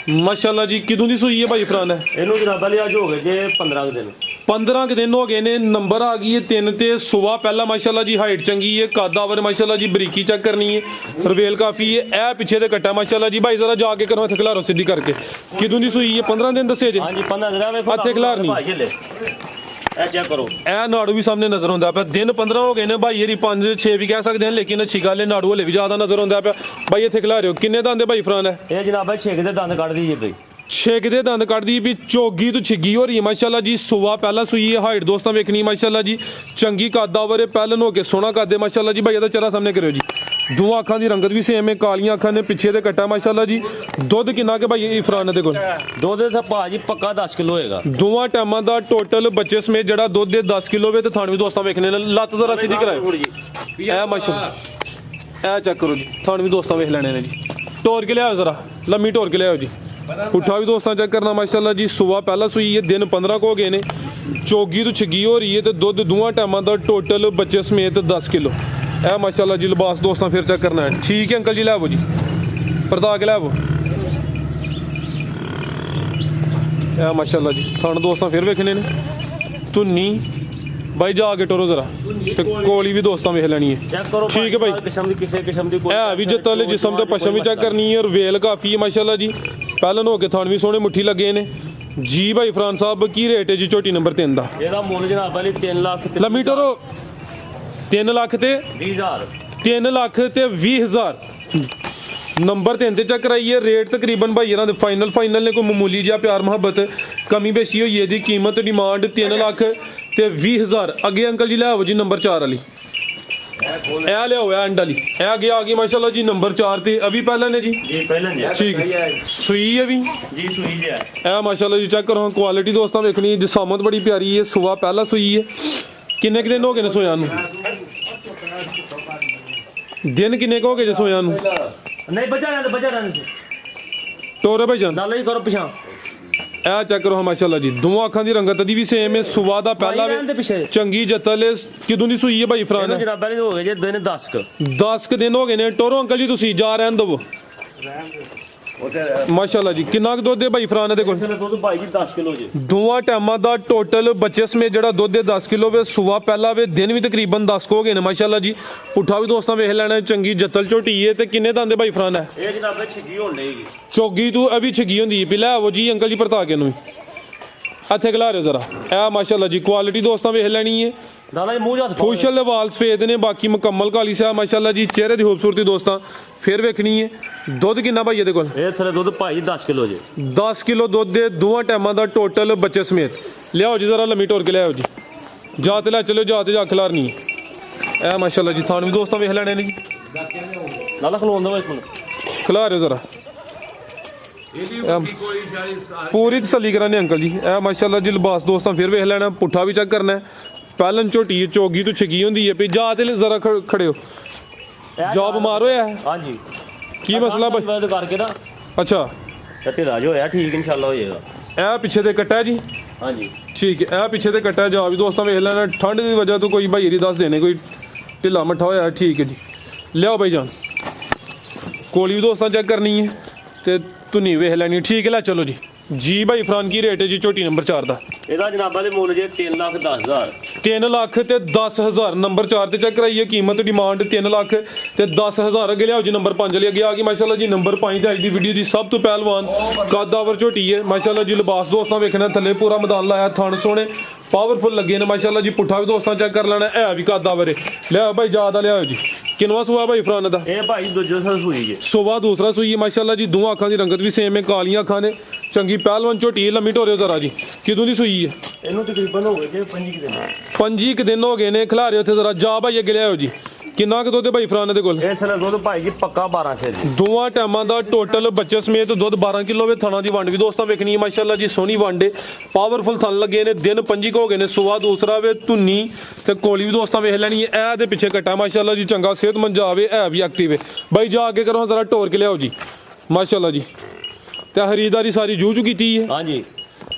ਮਾਸ਼ਾਅੱਲਾ ਜੀ ਕਿਦੋਂ ਦੀ ਸੂਈ ਹੈ ਭਾਈ ਫਰਾਨ ਹੈ ਇਹਨੂੰ ਜਨਾਬ ਵਾਲੀ ਅੱਜ ਹੋ ਗਏ ਜੇ 15 ਕੁ ਦਿਨ 15 ਕੁ ਦਿਨ ਹੋ ਗਏ ਨੇ ਨੰਬਰ ਆ ਗਈ ਹੈ 3 ਤੇ ਸੁਆ ਪਹਿਲਾ ਮਾਸ਼ਾਅੱਲਾ ਜੀ ਹਾਈਟ ਚੰਗੀ ਹੈ ਕਾਦਾਵਰ ਮਾਸ਼ਾਅੱਲਾ ਜੀ ਬਰੀਕੀ ਚੈੱਕ ਕਰਨੀ ਹੈ ਰਵੇਲ ਕਾਫੀ ਹੈ ਇਹ ਪਿੱਛੇ ਦੇ ਕੱਟਾ ਮਾਸ਼ਾਅੱਲਾ ਜੀ ਭਾਈ ਜ਼ਰਾ ਜਾ ਕੇ ਕਰੋ ਇੱਥੇ ਖਿਲਾਰੋ ਸਿੱਧੀ ਕਰਕੇ ਕਿਦੋਂ ਦੀ ਸੂਈ ਹੈ 15 ਦਿਨ ਦੱਸੇ ਜੇ ਹਾਂਜੀ 15 ਦਿਨ ਵੇ ਹੱਥੇ ਖਿਲਾਰਨੀ। ਇਹ ਚੈੱਕ ਕਰੋ ਇਹ ਨਾੜੂ ਵੀ ਸਾਹਮਣੇ ਨਜ਼ਰ ਆਉਂਦਾ ਪਿਆ ਦਿਨ 15 ਹੋ ਗਏ ਨੇ ਭਾਈ ਇਹਦੀ 5 6 ਵੀ ਕਹਿ ਸਕਦੇ ਹਾਂ ਲੇਕਿਨ ਅੱਛੀ ਗੱਲ ਹੈ ਨਾੜੂ ਹਲੇ ਵੀ ਜ਼ਿਆਦਾ ਨਜ਼ਰ ਆਉਂਦਾ ਪਿਆ ਭਾਈ ਇੱਥੇ ਖਿਲਾਰਿਓ ਕਿੰਨੇ ਦੰਦ ਭਾਈ ਫਰਾਨ ਹੈ ਇਹ ਜਨਾਬ ਛੇਕ ਦੇ ਦੰਦ ਕੱਢ ਦਈਏ ਬਈ ਛੇਕ ਦੇ ਦੰਦ ਕੱਢਦੀ ਵੀ ਚੋਗੀ ਤੋਂ ਛਿੱਗੀ ਹੋ ਰਹੀ ਹੈ ਮਾਸ਼ਾਅੱਲਾ ਜੀ ਸੁਆ ਪਹਿਲਾਂ ਸੂਈ ਹੈ ਹਾਈਟ ਦੋਸਤਾਂ ਵੇਖਣੀ ਮਾਸ਼ਾਅੱਲਾ ਜੀ ਚੰਗੀ ਕਾਦਾਵਰ ਹੈ ਪਹਿਲਨ ਹੋ ਕੇ ਸੋਹਣਾ ਕਰਦੇ ਮਾਸ਼ਾਅੱਲਾ ਜੀ ਭਾਈ ਇਹਦਾ ਚਿਹਰਾ ਸਾਹਮਣੇ ਕਰਿਓ ਜੀ ਦੋਵਾਂ ਅੱਖਾਂ ਦੀ ਰੰਗਤ ਵੀ ਸੇਮ ਹੈ ਕਾਲੀਆਂ ਅੱਖਾਂ ਨੇ ਪਿੱਛੇ ਦੇ ਕੱਟਾ ਮਾਸ਼ਾਅੱਲਾ ਜੀ ਦੁੱਧ ਕਿੰਨਾ ਕਿ ਭਾਈ ਇਹ ਫਰਾਨ ਦੇ ਕੋਲ ਦੁੱਧ ਦਾ ਭਾਜੀ ਪੱਕਾ 10 ਕਿਲੋ ਹੋਏਗਾ ਦੋਵਾਂ ਟਾਈਮਾਂ ਦਾ ਟੋਟਲ ਬੱਚੇ ਸਮੇਤ ਜਿਹੜਾ ਦੁੱਧ ਦੇ 10 ਕਿਲੋ ਵੇ ਤੇ ਥਣ ਵੀ ਦੋਸਤਾਂ ਵੇਖਣੇ ਨੇ ਲੱਤ ਜ਼ਰਾ ਸਿੱਧੀ ਕਰਾਇਓ ਇਹ ਮਾਸ਼ਾਅੱਲਾ ਇਹ ਚੈੱਕ ਕਰੋ ਜੀ ਥਣ ਵੀ ਦੋਸਤਾਂ ਵੇਖ ਲੈਣੇ ਨੇ ਜੀ ਟੋਰ ਕੇ ਲਿਆਓ ਜ਼ਰਾ ਲੰਮੀ ਟੋਰ ਕੇ ਲਿਆਓ ਜੀ ਪੁੱਠਾ ਵੀ ਦੋਸਤਾਂ ਚੈੱਕ ਕਰਨਾ ਮਾਸ਼ਾਅੱਲਾ ਜੀ ਸੁਆ ਪਹਿਲਾਂ ਸੂਈ ਹੈ ਦਿਨ 15 ਕੋ ਹੋ ਗਏ ਨੇ ਚੋਗੀ ਤੋਂ ਛਿੱਗੀ ਹੋ ਰਹੀ ਹੈ ਤੇ ਦੁੱਧ ਦੋਵਾਂ ਟਾਈਮਾਂ ਦਾ ਟੋਟਲ ਬੱਚੇ ਸਮੇਤ 10 ਕਿਲੋ ਇਹ ਮਾਸ਼ਾਅੱਲਾ ਜੀ ਲਿਬਾਸ ਦੋਸਤਾਂ ਫਿਰ ਚੈੱਕ ਕਰਨਾ ਹੈ ਠੀਕ ਹੈ ਅੰਕਲ ਜੀ ਲਿਆਵੋ ਜੀ ਪਰਦਾ ਕੇ ਲਿਆਵੋ ਇਹ ਮਾਸ਼ਾਅੱਲਾ ਜੀ ਥਣ ਦੋਸਤਾਂ ਫਿਰ ਵੇਖਣੇ ਨੇ ਧੁੰਨੀ ਭਾਈ ਜਾ ਕੇ ਟੋਰੋ ਜ਼ਰਾ ਤੇ ਕੋਲੀ ਵੀ ਦੋਸਤਾਂ ਵੇਖ ਲੈਣੀ ਹੈ ਚੈੱਕ ਕਰੋ ਠੀਕ ਹੈ ਭਾਈ ਕਿਸਮ ਦੀ ਕਿਸੇ ਕਿਸਮ ਦੀ ਕੋਈ ਇਹ ਵੀ ਜਤਲ ਜਿਸਮ ਤੇ ਪਸ਼ਮ ਵੀ ਚੈੱਕ ਕਰਨੀ ਹੈ ਰਵੇਲ ਕਾਫੀ ਹੈ ਮਾਸ਼ਾਅੱਲਾ ਜੀ ਪਹਿਲਨ ਹੋ ਕੇ ਥਣ ਵੀ ਸੋਹਣੇ ਮੁੱਠੀ ਲੱਗੇ ਨੇ ਜੀ ਭਾਈ ਫਰਾਨ ਸਾਹਿਬ ਕੀ ਰੇਟ ਹੈ ਜੀ ਝੋਟੀ ਨੰਬਰ 3 ਦਾ ਇਹਦਾ ਮੁੱਲ ਜਨਾਬ ਵਾਲੀ 3 ਲੱਖ ਤੇ ਲੰਮੀ ਟੋਰੋ 3 ਲੱਖ ਤੇ 20,000 3 ਲੱਖ ਤੇ 20,000 ਨੰਬਰ 3 ਤੇ ਚੈੱਕ ਕਰਾਈਏ ਰੇਟ ਤਕਰੀਬਨ ਭਾਈ ਇਹਨਾਂ ਦੇ ਫਾਈਨਲ ਨੇ ਕੋਈ ਮਾਮੂਲੀ ਜਿਹਾ ਪਿਆਰ ਮੁਹੱਬਤ ਕਮੀ ਬੇਸ਼ੀ ਹੋਈ ਇਹਦੀ ਕੀਮਤ ਡਿਮਾਂਡ 3 ਲੱਖ ਤੇ 20,000 ਅੱਗੇ ਅੰਕਲ ਜੀ ਲੈ ਆਵੋ ਜੀ ਨੰਬਰ 4 ਵਾਲੀ ਇਹ ਲਿਆਓ ਐਂਡ ਵਾਲੀ ਇਹ ਅੱਗੇ ਆ ਗਈ ਮਾਸ਼ਾਅੱਲਾ ਜੀ ਨੰਬਰ 4 ਤੇ ਅਭੀ ਪਹਿਲਾਂ ਨੇ ਜੀ ਜੀ ਪਹਿਲਾਂ ਜੀ ਠੀਕ ਸੂਈ ਹੈ ਵੀ ਜੀ ਸੂਈ ਜੀ ਹੈ ਇਹ ਮਾਸ਼ਾਅੱਲਾ ਜੀ ਚੈੱਕ ਕਰੋ ਕੁਆਲਿਟੀ ਦੋਸਤਾਂ ਵੇਖਣੀ ਜਸਾਮਤ ਬੜੀ ਪਿਆਰੀ ਹੈ ਸੁਆ ਪਹਿਲਾਂ ਸੂਈ ਹੈ ਕਿੰਨੇ ਕੁ ਦਿਨ ਹੋ ਗਏ ਨੇ ਸੋਇਆ ਨੂੰ ਦਿਨ ਕਿੰਨੇ ਕੁ ਹੋ ਗਏ ਜੇ ਸੋਇਆ ਨੂੰ ਨਹੀਂ ਬਚਾ ਰਹਿੰਦੇ ਟੋਰੇ ਭਾਈ ਜਾਨ ਨਾਲ ਹੀ ਕਰੋ ਪਿਛਾਂ ਇਹ ਚੈੱਕ ਕਰੋ ਮਾਸ਼ਾਅੱਲਾ ਜੀ ਦੋਵਾਂ ਅੱਖਾਂ ਦੀ ਰੰਗਤ ਦੀ ਵੀ ਸੇਮ ਹੈ ਸੁਆ ਦਾ ਪਹਿਲਾ ਭਾਈ ਰਹਿਣ ਦੇ ਪਿੱਛੇ। ਚੰਗੀ ਜਤਲ ਹੈ ਕਿਦੋਂ ਦੀ ਸੂਈ ਹੈ ਭਾਈ ਫਰਾਨ ਇਹਨੂੰ ਜਨਾਬ ਵਾਲੀ ਹੋ ਗਏ ਜੇ ਦਿਨ 10 ਕ 10 ਦਿਨ ਹੋ ਗਏ ਨੇ ਟੋਰੋ ਅੰਕਲ ਜੀ ਤੁਸੀਂ ਜਾ ਰਹਿਣ ਦਵੋ ਮਾਸ਼ਾਅੱਲਾ ਜੀ ਕਿੰਨਾ ਕੁ ਦੁੱਧ ਹੈ ਭਾਈ ਫਰਾਨ ਦੇ ਕੋਲ ਦੁੱਧ ਭਾਈ ਜੀ 10 ਕਿਲੋ ਜੀ ਦੋਵਾਂ ਟਾਈਮਾਂ ਦਾ ਟੋਟਲ ਬੱਚੇ ਸਮੇਤ ਜਿਹੜਾ ਦੁੱਧ ਹੈ 10 ਕਿਲੋ ਵੇ ਸੁਆ ਪਹਿਲਾ ਵੇ ਦਿਨ ਵੀ ਤਕਰੀਬਨ 10 ਕੋ ਹੋ ਗਏ ਨੇ ਮਾਸ਼ਾਅੱਲਾ ਜੀ ਪੁੱਠਾ ਵੀ ਦੋਸਤਾਂ ਵੇਖ ਲੈਣਾ ਚੰਗੀ ਜਤਲ ਝੋਟੀ ਹੈ ਤੇ ਕਿੰਨੇ ਦੰਦੇ ਭਾਈ ਫਰਾਨ ਹੈ ਇਹ ਜਨਾਬ ਛਿੱਗੀ ਹੋਣ ਡੇਗੀ ਚੋਗੀ ਤੂੰ ਅਭੀ ਛਿੱਗੀ ਹੁੰਦੀ ਹੈ ਪਿਲਾ ਆਵੋ ਜੀ ਅੰਕਲ ਜੀ ਪਰਤਾ ਕੇ ਨੂੰ ਇੱਥੇ ਖਿਲਾ ਰਿਓ ਜ਼ਰਾ ਇਹ ਮਾਸ਼ਾਅੱਲਾ ਜੀ ਕੁਆਲਿਟੀ ਦੋਸਤਾਂ ਵੇਖ ਲੈਣੀ ਹੈ ਦਾਦਾ ਜੀ ਮੂੰਹ 'ਚ ਹੱਥ ਪਾਓ। ਖੁਸ਼ਲ ਦੇ ਵਾਲ ਸਫੇਦ ਨੇ, ਬਾਕੀ ਮੁਕੰਮਲ ਕਾਲੀ ਸਿਆ ਮਾਸ਼ਾਅੱਲਾ ਜੀ। ਚਿਹਰੇ ਦੀ ਖੂਬਸੂਰਤੀ ਦੋਸਤਾਂ ਫਿਰ ਵੇਖਣੀ ਹੈ। ਦੁੱਧ ਕਿੰਨਾ ਭਾਈ ਇਹਦੇ ਕੋਲ? ਇਹ ਥਲੇ ਦੁੱਧ ਭਾਈ 10 ਕਿਲੋ ਜੇ। 10 ਕਿਲੋ ਦੁੱਧ ਦੇ ਦੋਵਾਂ ਟਾਈਮਾਂ ਦਾ ਟੋਟਲ ਬੱਚੇ ਸਮੇਤ। ਲਿਆਓ ਜੀ ਜ਼ਰਾ ਲੰਮੀ ਟੋਰ ਕੇ ਲਿਆਓ ਜੀ। ਜਾ ਤੇ ਲੈ ਚਲੋ, ਜਾ ਤੇ ਜਾ ਖਿਲਾਰਨੀ ਹੈ। ਇਹ ਮਾਸ਼ਾਅੱਲਾ ਜੀ ਥਾਣ ਵੀ ਦੋਸਤਾਂ ਵੇਖ ਲੈਣੇ ਨੇ ਜੀ। ਲਾਲਾ ਖਲੋਣ ਦੋ ਇੱਕ ਮਿੰਟ। ਖਿਲਾਰਿਓ ਜ਼ਰਾ, ਇਹ ਵੀ ਬੱਕੀ ਕੋਈ 40 ਸਾਲ ਪੂਰੀ ਤਸੱਲੀ ਕਰਾਂਗੇ ਅੰਕਲ ਜੀ। ਇਹ ਮਾਸ਼ਾਅੱਲਾ ਜੀ ਲਿਬਾਸ ਦੋਸਤਾਂ ਫਿਰ ਵੇਖ ਲੈਣਾ, ਪੁੱਠਾ ਵੀ ਚੈੱਕ ਕਰਨਾ ਹੈ। ਪਹਿਲਨ ਝੋਟੀ ਚੋਗੀ ਤੋਂ ਛਗੀ ਹੁੰਦੀ ਹੈ ਵੀ ਜਾ ਤੇ ਜ਼ਰਾ ਖੜਿਓ। ਜਾ ਬਿਮਾਰ ਹੋਇਆ ਹੈ? ਹਾਂਜੀ। ਕੀ ਮਸਲਾ ਭਾਈ? ਬੰਦ ਕਰਕੇ ਨਾ ਅੱਛਾ, ਤੇ ਢਿੱਲਾ ਜੋ ਹੋਇਆ ਠੀਕ ਇਨਸ਼ਾਅੱਲਾ ਹੋ ਜਾਏਗਾ। ਇਹ ਪਿੱਛੇ ਤੇ ਕੱਟਾ ਜੀ। ਹਾਂਜੀ ਠੀਕ ਹੈ, ਇਹ ਪਿੱਛੇ ਤੇ ਕੱਟਾ ਜਾ ਵੀ ਦੋਸਤਾਂ ਵੇਖ ਲੈਣਾ। ਠੰਡ ਦੀ ਵਜ੍ਹਾ ਤੋਂ ਕੋਈ ਭਾਈ ਰੀ ਦੱਸ ਦੇਣੇ ਕੋਈ ਢਿੱਲਾ ਮੱਠਾ ਹੋਇਆ। ਠੀਕ ਹੈ ਜੀ, ਲਿਆਓ ਭਾਈ ਜਾਨ। ਕੋਲੀ ਵੀ ਦੋਸਤਾਂ ਚੈੱਕ ਕਰਨੀ ਹੈ ਤੇ ਧੁਨੀ ਵੇਖ ਲੈਣੀ। ਠੀਕ ਹੈ, ਲੈ ਚਲੋ ਜੀ। ਜੀ ਭਾਈ ਫਰਾਨ ਕੀ ਰੇਟ ਹੈ ਜੀ ਝੋਟੀ ਨੰਬਰ 4 ਦਾ? ਇਹਦਾ ਜਨਾਬਾਂ ਦੇ ਮੁੱਲ ਜੇ 3,10,000। 3 ਲੱਖ ਤੇ 10,000 ਨੰਬਰ 4 ਤੇ ਚੈੱਕ ਕਰਾਈਏ। ਕੀਮਤ ਡਿਮਾਂਡ 3 ਲੱਖ ਤੇ 10,000। ਅੱਗੇ ਲਿਆਓ ਜੀ ਨੰਬਰ 5 ਵਾਲੀ। ਅੱਗੇ ਆ ਗਈ ਮਾਸ਼ਾਅੱਲਾ ਜੀ ਨੰਬਰ 5 ਤੇ ਅੱਜ ਦੀ ਵੀਡੀਓ ਦੀ ਸਭ ਤੋਂ ਪਹਿਲਵਾਨ ਕਾਦਾਵਰ ਝੋਟੀ ਹੈ ਮਾਸ਼ਾਅੱਲਾ ਜੀ। ਲਿਬਾਸ ਦੋਸਤਾਂ ਵੇਖਣਾ, ਥੱਲੇ ਪੂਰਾ ਮੈਦਾਨ ਲਾਇਆ, ਥਣ ਸੋਹਣੇ ਪਾਵਰਫੁਲ ਲੱਗੇ ਨੇ ਮਾਸ਼ਾਅੱਲਾ ਜੀ। ਪੁੱਠਾ ਵੀ ਦੋਸਤਾਂ ਚੈੱਕ ਕਰ ਲੈਣਾ। ਇਹ ਵੀ ਕਾਦਾਵਰ ਹੈ। ਲਿਆਓ ਭਾਈ ਜ਼ਿਆਦਾ ਲਿਆਓ ਜੀ। ਕਿੰਨਵਾਂ ਸੂਆ ਭਾਈ ਫਰਾਨ ਦਾ? ਇਹ ਭਾਈ ਦੂਜੇ ਸਾਲ ਸੂਈ ਜੇ। ਸੁਬਾ ਦੂਸਰਾ ਸੂਈ ਹੈ ਮਾਸ਼ਾਅੱਲਾ ਜੀ। ਦੋਵਾਂ ਅੱਖਾਂ ਦੀ ਰੰਗਤ ਵੀ ਸੇਮ ਹੈ, ਕਾਲੀਆਂ ਅੱਖਾਂ ਨੇ। ਚੰਗੀ ਪਹਿਲਵਾਨ ਝੋਟੀ ਹੈ। ਲੰਮੀ ਢੋਰਿਓ ਜ਼ਰਾ ਜੀ। ਕਿਦੋਂ ਦੀ ਸੂਈ ਹੈ? ਇਹਨੂੰ ਤਕਰੀਬਨ ਹੋ ਗਏ ਜੇ 25 ਦਿਨ। 25 ਦਿਨ ਹੋ ਗਏ ਨੇ। ਖਿਲਾਰਿਓ ਉੱਥੇ ਜ਼ਰਾ। ਜਾ ਭਾਈ ਅੱਗੇ ਲਿਆਓ ਜੀ। ਕਿੰਨਾ ਕੁ ਦੁੱਧ ਹੈ ਭਾਈ ਫਰਾਨ ਦੇ ਕੋਲ? ਇਹ ਥਲੇ ਦੁੱਧ ਭਾਈ ਜੀ ਪੱਕਾ 12 ਸੇ ਜੀ। ਦੋਵਾਂ ਟਾਈਮਾਂ ਦਾ ਟੋਟਲ ਬੱਚੇ ਸਮੇਤ ਦੁੱਧ 12 ਕਿਲੋ ਵੇ। ਥਣਾ ਦੀ ਵੰਡ ਵੀ ਦੋਸਤਾਂ ਵੇਖਣੀ ਹੈ ਮਾਸ਼ਾਅੱਲਾ ਜੀ। ਸੋਹਣੀ ਵੰਡ ਹੈ, ਪਾਵਰਫੁਲ ਥਣ ਲੱਗੇ ਨੇ। ਦਿਨ 25 ਹੋ ਗਏ ਨੇ। ਸੁਬਾ ਦੂਸਰਾ ਵੇ, ਧੁੰਨੀ ਤੇ ਕੋਲੀ ਵੀ ਦੋਸਤਾਂ ਵੇਖ ਲੈਣੀ ਹੈ। ਇਹ ਦੇ ਪਿੱਛੇ ਕੱਟਾ ਮਾਸ਼ਾਅੱਲਾ ਜੀ। ਚੰਗਾ ਸਿਹਤਮੰਦ ਜਾਵੇ, ਇਹ ਵੀ ਐਕਟਿਵ ਹੈ ਬਾਈ। ਜਾ ਅੱਗੇ ਕਰੋ ਜ਼ਰਾ, ਢੋਰ ਕੇ ਲਿਆਓ ਜੀ ਮਾਸ਼ਾਅੱਲਾ ਜੀ। ਤੇ ਖਰੀਦਾਰੀ ਸਾਰੀ ਜੂਝੂ ਕੀਤੀ ਹੈ। ਹਾਂਜੀ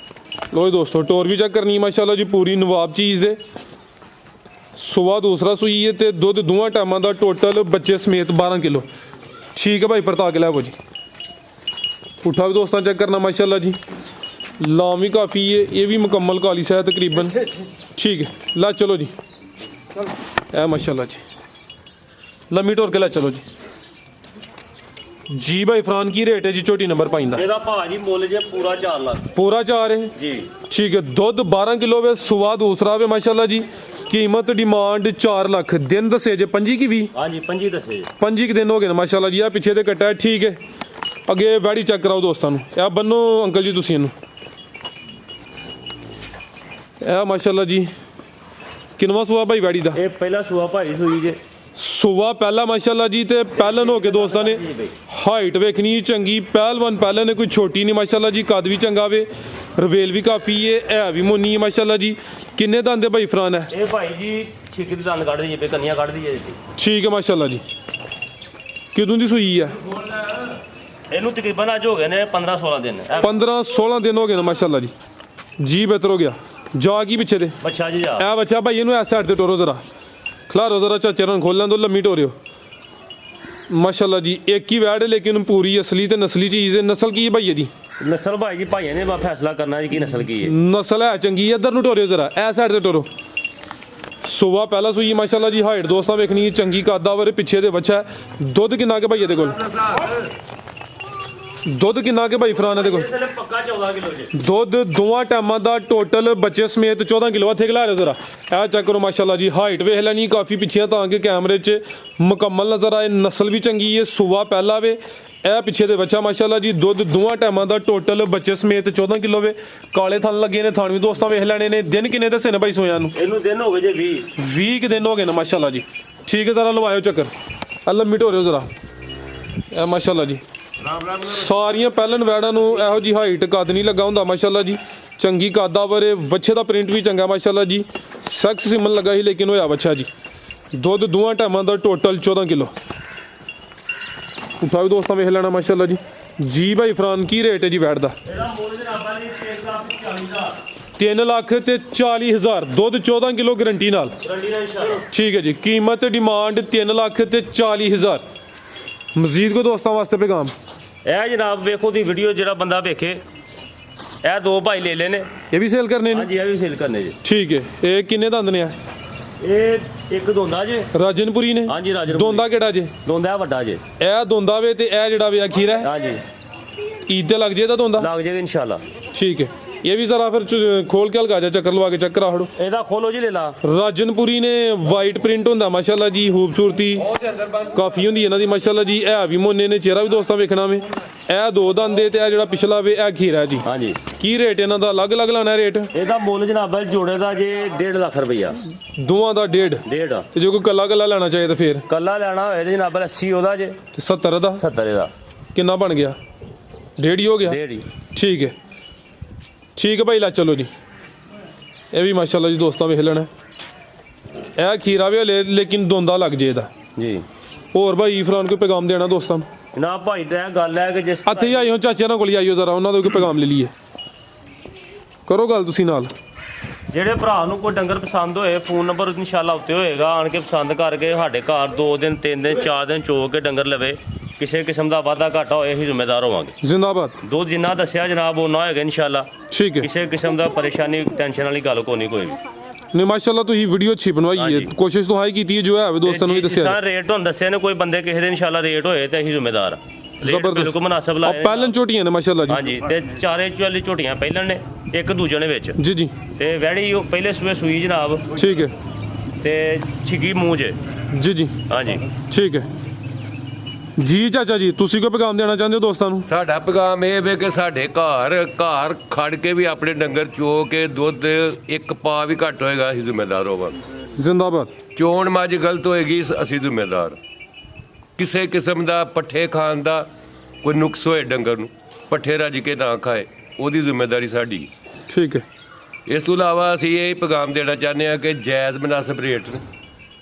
ਲੋ ਜੀ ਦੋਸਤੋ, ਟੋਰ ਵੀ ਚੈੱਕ ਕਰਨੀ ਮਾਸ਼ਾਅੱਲਾ ਜੀ। ਪੂਰੀ ਨਵਾਬ ਚੀਜ਼ ਹੈ। ਸੁਬਾ ਦੂਸਰਾ ਸੂਈ ਹੈ ਤੇ ਦੁੱਧ ਦੋਵਾਂ ਟਾਈਮਾਂ ਦਾ ਟੋਟਲ ਬੱਚੇ ਸਮੇਤ 12 ਕਿਲੋ। ਠੀਕ ਹੈ ਭਾਈ, ਪਰਤਾ ਕੇ ਲਿਆਓ ਜੀ। ਪੁੱਠਾ ਵੀ ਦੋਸਤਾਂ ਚੈੱਕ ਕਰਨਾ ਮਾਸ਼ਾਅੱਲਾ ਜੀ। ਲਾਮ ਵੀ ਕਾਫੀ ਹੈ। ਇਹ ਵੀ ਮੁਕੰਮਲ ਕਾਲੀ ਸਾ ਤਕਰੀਬਨ। ਠੀਕ ਹੈ, ਲਾ ਚਲੋ ਜੀ। ਇਹ ਮਾਸ਼ਾਅੱਲਾ ਜੀ ਲੰਮੀ ਟੋਰ ਕੇ ਲੈ ਚਲੋ ਜੀ। ਜੀ ਭਾਈ ਫਰਾਨ ਕੀ ਰੇਟ ਹੈ ਜੀ ਝੋਟੀ ਨੰਬਰ 5 ਦਾ? ਇਹਦਾ ਭਾਜੀ ਮੁੱਲ ਜੇ ਪੂਰਾ 4 ਲੱਖ ਪੂਰਾ 4 ਹੈ ਜੀ। ਠੀਕ ਹੈ, ਦੁੱਧ 12 ਕਿਲੋ ਵੇ। ਸੁਬਾ ਦੂਸਰਾ ਵੇ ਮਾਸ਼ਾਅੱਲਾ ਜੀ। ਕੀਮਤ ਡਿਮਾਂਡ 4 ਲੱਖ। ਦਿਨ ਦੱਸੇ ਜੇ 25 ਕੀ 20? ਹਾਂਜੀ 25 ਦੱਸੇ ਜੀ। 25 ਕਿ ਦਿਨ ਹੋ ਗਏ ਨੇ ਮਾਸ਼ਾਅੱਲਾ ਜੀ। ਆ ਪਿੱਛੇ ਤੇ ਕੱਟਾ ਹੈ। ਠੀਕ ਹੈ, ਅੱਗੇ ਵੈੜੀ ਚੈੱਕ ਕਰਾਓ ਦੋਸਤਾਂ ਨੂੰ। ਇਹ ਬੰਨੋ ਅੰਕਲ ਜੀ ਤੁਸੀਂ ਇਹਨੂੰ। ਇਹ ਮਾਸ਼ਾਅੱਲਾ ਜੀ ਕਿੰਨਵਾਂ ਸੂਆ ਭਾਈ ਵੈੜੀ ਦਾ? ਇਹ ਪਹਿਲਾ ਸੂਆ ਭਾਈ ਸੂਈ ਜੇ। ਸੂਆ ਪਹਿਲਾ ਮਾਸ਼ਾਅੱਲਾ ਜੀ। ਤੇ ਪਹਿਲਨ ਹੋ ਕੇ ਦੋਸਤਾਂ ਨੇ ਹਾਈਟ ਵੇਖਣੀ ਚੰਗੀ। ਪਹਿਲਵਾਨ ਪਹਿਲਨ ਨੇ ਕੋਈ ਛੋਟੀ ਨਹੀਂ ਮਾਸ਼ਾਅੱਲਾ ਜੀ। ਕੱਦ ਵੀ ਚੰਗਾ ਵੇ, ਰਵੇਲ ਵੀ ਕਾਫੀ ਹੈ। ਇਹ ਵੀ ਮੁੰਨੀ ਹੈ ਮਾਸ਼ਾਅੱਲਾ ਜੀ। ਕਿੰਨੇ ਦੰਦ ਦੇ ਭਾਈ ਫਰਾਨ ਹੈ? ਇਹ ਭਾਈ ਜੀ ਛਿੱਕ ਦੀ ਦੰਦ ਕੱਢ ਦਈਏ ਪੇ, ਕੰਨੀਆਂ ਕੱਢ ਦਈਏ ਜੀ। ਠੀਕ ਹੈ ਮਾਸ਼ਾਅੱਲਾ ਜੀ। ਕਿਦੋਂ ਦੀ ਸੂਈ ਹੈ? ਇਹਨੂੰ ਤਕਰੀਬਨ ਅੱਜ ਹੋ ਗਏ ਨੇ 15-16 ਦਿਨ। 15-16 ਦਿਨ ਹੋ ਗਏ ਨੇ ਮਾਸ਼ਾਅੱਲਾ ਜੀ। ਜੀ ਬਿਹਤਰ ਹੋ ਗਿਆ। ਜਾ ਕੀ ਪਿੱਛੇ ਦੇ ਬੱਚਾ ਜੀ ਜਾ। ਇਹ ਬੱਚਾ ਭਾਈ ਇਹਨੂੰ ਇਸ ਸਾਈਡ ਤੇ ਟੋਰੋ ਜ਼ਰਾ। ਖਲਾਰੋ ਜ਼ਰਾ ਚਾਚੇ ਨੂੰ ਖੋਲਣ ਦੋ। ਲੰਮੀ ਟੋਰਿਓ ਮਾਸ਼ਾਅੱਲਾ ਜੀ। ਇੱਕ ਹੀ ਵੈੜ ਹੈ ਲੇਕਿਨ ਪੂਰੀ ਅਸਲੀ ਤੇ ਨਸਲੀ ਚੀਜ਼ ਹੈ। ਨਸਲ ਕੀ ਹੈ ਭਾਈ ਇਹਦੀ? ਨਸਲ ਭਾਈ ਜੀ ਭਾਈਆਂ ਨੇ ਫੈਸਲਾ ਕਰਨਾ ਜੀ ਕੀ ਨਸਲ ਕੀ ਹੈ। ਨਸਲ ਹੈ ਚੰਗੀ। ਇੱਧਰ ਨੂੰ ਟੋਰਿਓ ਜ਼ਰਾ, ਇਹ ਸਾਈਡ ਤੇ ਟੋਰੋ। ਸੁਬਾ ਪਹਿਲਾ ਸੂਈ ਮਾਸ਼ਾਅੱਲਾ ਜੀ। ਹਾਈਟ ਦੋਸਤਾਂ ਵੇਖਣੀ ਹੈ ਚੰਗੀ। ਕਾਦਾਵਰ ਪਿੱਛੇ ਦੇ ਬੱਚਾ ਹੈ। ਦੁੱਧ ਕਿੰਨਾ ਕੇ ਭਾਈ ਇਹਦੇ ਕੋਲ? ਦੁੱਧ ਕਿੰਨਾ ਕੇ ਭਾਈ ਫਰਾਨ ਇਹਦੇ ਕੋਲ? ਇਹਦੇ ਪੱਕਾ 14 ਕਿਲੋ ਜੀ। ਦੁੱਧ ਦੋਵਾਂ ਟਾਈਮਾਂ ਦਾ ਟੋਟਲ ਬੱਚੇ ਸਮੇਤ 14 ਕਿਲੋ। ਇੱਥੇ ਖਿਲਾ ਰਹੇ ਜ਼ਰਾ। ਇਹ ਚੈੱਕ ਕਰੋ ਮਾਸ਼ਾਅੱਲਾ ਜੀ। ਹਾਈਟ ਵੇਖ ਲੈਣੀ ਕਾਫੀ ਪਿੱਛੇ ਤਾਂ ਕਿ ਕੈਮਰੇ 'ਚ ਮੁਕੰਮਲ ਨਜ਼ਰ ਆਏ। ਨਸਲ ਵੀ ਚੰਗੀ ਹੈ। ਸੁਬਾ ਪਹਿਲਾ ਵੇ। ਇਹ ਪਿੱਛੇ ਦੇ ਬੱਚਾ ਮਾਸ਼ਾਅੱਲਾ ਜੀ। ਦੁੱਧ ਦੋਵਾਂ ਟਾਈਮਾਂ ਦਾ ਟੋਟਲ ਬੱਚੇ ਸਮੇਤ 14 ਕਿਲੋ ਵੇ। ਕਾਲੇ ਥਣ ਲੱਗੇ ਨੇ। ਥਣ ਵੀ ਦੋਸਤਾਂ ਵੇਖ ਲੈਣੇ ਨੇ। ਦਿਨ ਕਿੰਨੇ ਦੱਸੇ ਨੇ ਭਾਈ ਸੋਇਆਂ ਨੂੰ? ਇਹਨੂੰ ਦਿਨ ਹੋ ਗਏ ਜੇ 20। 20 ਕੁ ਦਿਨ ਹੋ ਗਏ ਨੇ ਮਾਸ਼ਾਅੱਲਾ ਜੀ। ਠੀਕ ਹੈ, ਜ਼ਰਾ ਲਵਾਇਓ ਚੱਕਰ। ਆ ਲੰਮੀ ਢੋਰਿਓ ਜ਼ਰਾ। ਇਹ ਮਾਸ਼ਾਅੱਲਾ ਜੀ ਸਾਰੀਆਂ ਪਹਿਲਨ ਵੈੜਾਂ ਨੂੰ ਇਹੋ ਜੀ ਹਾਈਟ ਕੱਦ ਨਹੀਂ ਲੱਗਾ ਹੁੰਦਾ ਮਾਸ਼ਾਅੱਲਾ ਜੀ। ਚੰਗੀ ਕਾਦਾਵਰ ਹੈ। ਵੱਛੇ ਦਾ ਪ੍ਰਿੰਟ ਵੀ ਚੰਗਾ ਮਾਸ਼ਾਅੱਲਾ ਜੀ। ਸੈਕਸ ਸਿਮਨ ਲੱਗਾ ਸੀ ਲੇਕਿਨ ਹੋਇਆ ਵੱਛਾ ਜੀ। ਦੁੱਧ ਦੋਵਾਂ ਟਾਈਮਾਂ ਦਾ ਟੋਟਲ 14 ਕਿਲੋ। ਉਠਾਓ ਦੋਸਤਾਂ ਵੇਖ ਲੈਣਾ ਮਾਸ਼ਾਅੱਲਾ ਜੀ। ਜੀ ਭਾਈ ਫਰਾਨ ਕੀ ਰੇਟ ਹੈ ਜੀ ਵੈੜ ਦਾ? ਇਹਦਾ ਮੁੱਲ ਜਨਾਬਾਂ ਦੀ 3,40,000। 3 ਲੱਖ ਤੇ 40,000। ਦੁੱਧ 14 ਕਿਲੋ ਗਰੰਟੀ ਨਾਲ। ਗਰੰਟੀ ਦਾ ਇਨਸ਼ਾਅੱਲਾ। ਠੀਕ ਹੈ ਜੀ। ਕੀਮਤ ਡਿਮਾਂਡ 3 ਲੱਖ ਤੇ 40,000। ਮਜ਼ੀਦ ਕੋ ਦੋਸਤਾਂ ਵਾਸਤੇ ਪੈਗਾਮ? ਇਹ ਜਨਾਬ ਵੇਖੋ ਦੀ ਵੀਡੀਓ ਜਿਹੜਾ ਬੰਦਾ ਵੇਖੇ। ਇਹ 2 ਭਾਈ ਲੈ ਲੈਨੇ। ਇਹ ਵੀ ਸੇਲ ਕਰਨੇ ਨੇ? ਹਾਂਜੀ ਇਹ ਵੀ ਸੇਲ ਕਰਨੇ ਜੀ। ਠੀਕ ਹੈ। ਇਹ ਕਿੰਨੇ ਦੰਦ ਨੇ? ਇਹ ਇੱਕ ਦੋਂਦਾ ਜੇ। ਰਾਜਨਪੁਰੀ ਨੇ? ਹਾਂਜੀ ਰਾਜਨ ਦੋਂਦਾ ਕਿਹੜਾ ਜੇ? ਦੋਂਦਾ ਵੱਡਾ ਜੇ। ਇਹ ਦੋਂਦਾ ਵੇ ਤੇ ਇਹ ਜਿਹੜਾ ਵੇ ਅਖੀਰਾ ਹੈ। ਹਾਂਜੀ ਈਦ ਤੇ ਲੱਗ ਜੇ ਤਾਂ ਦੋਂਦਾ ਲੱਗ ਜਾਏਗਾ ਇਨਸ਼ਾਅੱਲਾ। ਠੀਕ ਹੈ। ਇਹ ਵੀ ਜ਼ਰਾ ਫਿਰ ਖੋਲ ਕੇ ਹਲਕਾ ਜਿਹਾ ਚੱਕਰ ਲਵਾ ਕੇ ਚੈੱਕ ਕਰਾ ਹੜੋ। ਇਹਦਾ ਖੋਲੋ ਜੀ ਲੈ ਲਾ। ਰਾਜਨਪੁਰੀ ਨੇ ਵਾਈਟ ਪ੍ਰਿੰਟ ਹੁੰਦਾ ਮਾਸ਼ਾਅੱਲਾ ਜੀ, ਖੂਬਸੂਰਤੀ ਕਾਫੀ ਹੁੰਦੀ ਇਹਨਾਂ ਦੀ ਮਾਸ਼ਾਅੱਲਾ ਜੀ। ਇਹ ਵੀ ਮੋਨੇ ਨੇ, ਚਿਹਰਾ ਵੀ ਦੋਸਤਾਂ ਵੇਖਣਾ ਵੇ। ਇਹ 2 ਦੰਦ ਦੇ ਤੇ ਇਹ ਜਿਹੜਾ ਪਿਛਲਾ ਵੇ ਇਹ ਖੀਰਾ ਜੀ। ਹਾਂਜੀ। ਕੀ ਰੇਟ ਇਹਨਾਂ ਦਾ ਅਲੱਗ-ਅਲੱਗ ਲਾਣਾ ਰੇਟ? ਇਹਦਾ ਮੁੱਲ ਜਨਾਬ ਜੋੜੇ ਦਾ ਜੇ 1.5 ਲੱਖ ਰੁਪਈਆ। ਦੋਵਾਂ ਦਾ 1.5 ਤੇ ਜੇ ਕੋਈ ਕੱਲਾ ਲੈਣਾ ਚਾਹੇ ਤਾਂ ਫੇਰ ਕੱਲਾ ਲੈਣਾ ਹੋਏ ਤੇ ਜਨਾਬ 80 ਉਹਦਾ ਜੇ ਤੇ 70 ਦਾ 70 ਇਹਦਾ। ਕਿੰਨਾ ਬਣ ਗਿਆ? 1.5 ਹੀ ਹੋ ਗਿਆ। 1.5 ਹੀ। ਠੀਕ ਹੈ ਭਾਈ, ਲੈ ਚਲੋ ਜੀ। ਇਹ ਵੀ ਮਾਸ਼ਾਅੱਲਾ ਜੀ ਦੋਸਤਾਂ ਵੇਖ ਲੈਣਾ। ਇਹ ਖੀਰਾ ਵੀ ਹਲੇ ਲੇਕਿਨ ਦੋਂਦਾ ਲੱਗ ਜੇ ਇਹਦਾ ਜੀ। ਹੋਰ ਭਾਈ ਫਰਾਂ ਕੋਈ ਪੈਗਾਮ ਦੇਣਾ ਦੋਸਤਾਂ ਨੂੰ? ਨਾ ਭਾਈ ਤਾਂ ਇਹ ਗੱਲ ਹੈ ਕਿ ਜਿਸ ਇੱਥੇ ਹੀ ਆਇਓ, ਚਾਚਿਆਂ ਨਾਲ ਕੋਲ ਆਇਓ ਜ਼ਰਾ, ਉਹਨਾਂ ਤੋਂ ਕੋਈ ਪੈਗਾਮ ਲੈ ਲਈਏ। ਕਰੋ ਗੱਲ ਤੁਸੀਂ ਨਾਲ। ਜਿਹੜੇ ਭਰਾ ਨੂੰ ਕੋਈ ਡੰਗਰ ਪਸੰਦ ਹੋਏ, ਫੋਨ ਨੰਬਰ ਇਨਸ਼ਾਅੱਲਾ ਉੱਤੇ ਹੋਏਗਾ, ਆਣ ਕੇ ਪਸੰਦ ਕਰਕੇ ਸਾਡੇ ਘਰ 2 ਦਿਨ 3 ਦਿਨ 4 ਦਿਨ ਚੋ ਕੇ ਡੰਗਰ ਲਵੇ। ਕਿਸੇ ਕਿਸਮ ਦਾ ਵਾਧਾ ਘਾਟਾ ਹੋਏ ਅਸੀਂ ਜ਼ਿੰਮੇਦਾਰ ਹੋਵਾਂਗੇ। ਜ਼ਿੰਦਾਬਾਦ। ਦੁੱਧ ਜਿੰਨਾ ਦੱਸਿਆ ਜਨਾਬ ਉਹ ਨਾ ਹੋਏਗਾ ਇਨਸ਼ਾਅੱਲਾ। ਠੀਕ ਹੈ। ਕਿਸੇ ਕਿਸਮ ਦਾ ਪਰੇਸ਼ਾਨੀ ਟੈਨਸ਼ਨ ਵਾਲੀ ਗੱਲ ਕੋਈ ਨਹੀਂ। ਨਹੀਂ ਮਾਸ਼ਾਅੱਲਾ ਤੁਸੀਂ ਵੀਡੀਓ ਅੱਛੀ ਬਣਵਾਈ ਹੈ, ਕੋਸ਼ਿਸ਼ ਤਾਂ ਹਾਈ ਕੀਤੀ ਹੈ ਜੋ ਹੈ ਦੋਸਤਾਂ ਨੂੰ ਵੀ ਦੱਸਿਆ। ਜਿਸ ਰੇਟ ਹੁਣ ਦੱਸਿਆ ਨੇ, ਕੋਈ ਬੰਦੇ ਕਿਸੇ ਦੇ ਇਨਸ਼ਾਅੱਲਾ ਰੇਟ ਹੋਏ ਤੇ ਅਸੀਂ ਜ਼ਿੰਮੇਦਾਰ। ਜ਼ਬਰਦਸਤ। ਬਿਲਕੁਲ ਮੁਨਾਸਬ ਲਾਏ। ਪਹਿਲਨ ਝੋਟੀਆਂ ਨੇ ਮਾਸ਼ਾਅੱਲਾ ਜੀ। ਹਾਂਜੀ। ਤੇ 4 ਵਾਲੀ ਝੋਟੀਆਂ ਪਹਿਲਣ ਨੇ, ਇੱਕ ਦੂਜੇ ਨੇ ਵਿੱਚ ਜੀ। ਤੇ ਵੈੜੀ ਉਹ ਪਹਿਲੇ ਸੂਏ ਸੂਈ ਜਨਾਬ। ਠੀਕ ਹੈ। ਤੇ ਛਿੱਗੀ ਮੂੰਹ ਜੇ। ਜੀ। ਹਾਂਜੀ। ਠੀਕ ਹੈ ਜੀ। ਚਾਚਾ ਜੀ ਤੁਸੀਂ ਕੋਈ ਪੈਗਾਮ ਦੇਣਾ ਚਾਹੁੰਦੇ ਹੋ ਦੋਸਤਾਂ ਨੂੰ? ਸਾਡਾ ਪੈਗਾਮ ਇਹ ਵੇ ਕਿ ਸਾਡੇ ਘਰ ਖੜ ਕੇ ਵੀ ਆਪਣੇ ਡੰਗਰ ਚੋ ਕੇ ਦੁੱਧ ਇੱਕ ਪਾ ਵੀ ਘੱਟ ਹੋਏਗਾ ਅਸੀਂ ਜ਼ਿੰਮੇਦਾਰ ਹੋਵਾਂਗੇ। ਜ਼ਿੰਦਾਬਾਦ। ਚੋਣ ਮੱਝ ਗਲਤ ਹੋਏਗੀ ਅਸੀਂ ਜ਼ਿੰਮੇਦਾਰ। ਕਿਸੇ ਕਿਸਮ ਦਾ ਪੱਠੇ ਖਾਣ ਦਾ ਕੋਈ ਨੁਕਸ ਹੋਏ ਡੰਗਰ ਨੂੰ, ਪੱਠੇ ਰੱਜ ਕੇ ਨਾ ਖਾਏ, ਉਹਦੀ ਜ਼ਿੰਮੇਦਾਰੀ ਸਾਡੀ। ਠੀਕ ਹੈ। ਇਸ ਤੋਂ ਇਲਾਵਾ ਅਸੀਂ ਇਹ ਪੈਗਾਮ ਦੇਣਾ ਚਾਹੁੰਦੇ ਹਾਂ ਕਿ ਜਾਇਜ਼ ਮੁਨਾਸਬ ਰੇਟ